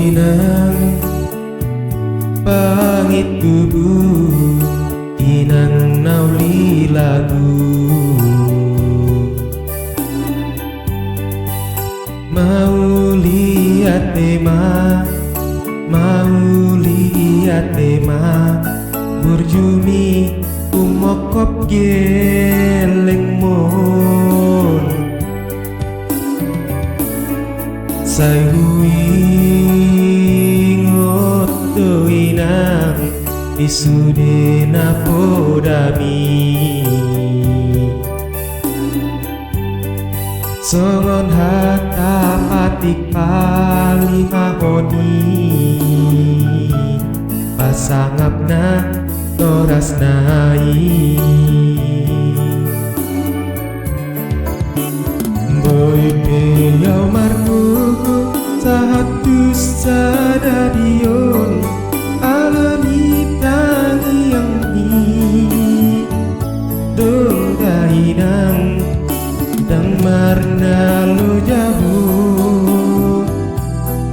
inang pangit tubuh inang nauli lagu mau lihat tema burjuni umokop geleng mon say huingot to inang isude na podami songon hata patik palimahoni pasangap na toras nai boy peyau marmuku sahatus sadadion alami tangi yang ni dong dainang dang marna lo jauh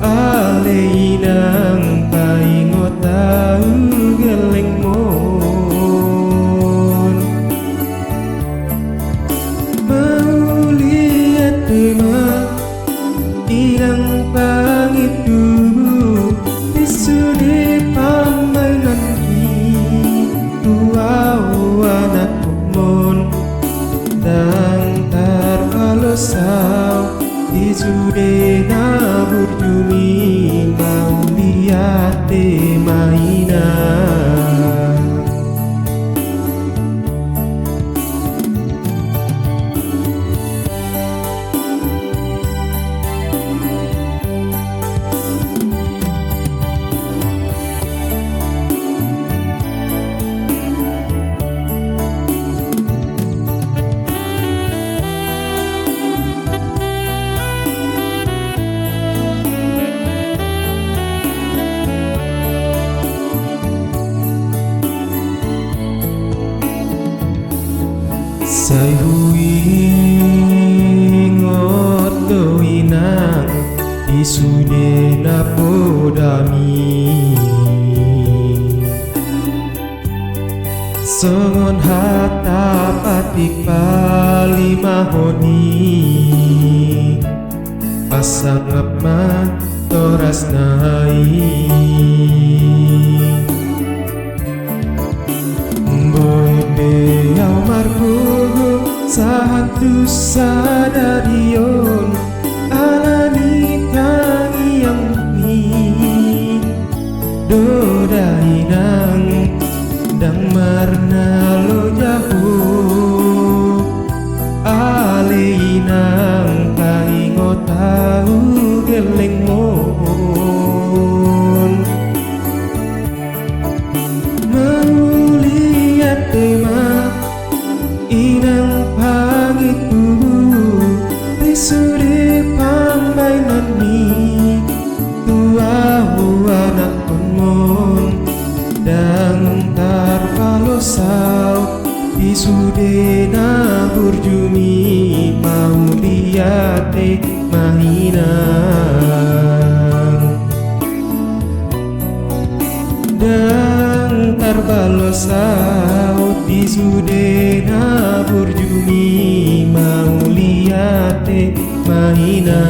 ale inang paingota geleng mon mau lihat tema inang pangit tubuh isude pamainan tua anak mon dang kalau sao isude na burjuni mau lihat mainan say huingot to inang isude na podami songon hata patik palimahoni pasangap man toras nai boy peyau marpugu sahatus sadadion alani tangi yang ni dodainang dang marna lo jauh ale inang kaingotau geleng mon mau lihat tema inang pangit tubuh isude pamainan ni tua anak mon dang tarpalo sao isude na burjuni mau lihat mainan dang tarbalos sao isude na burjuni mau lihat mainan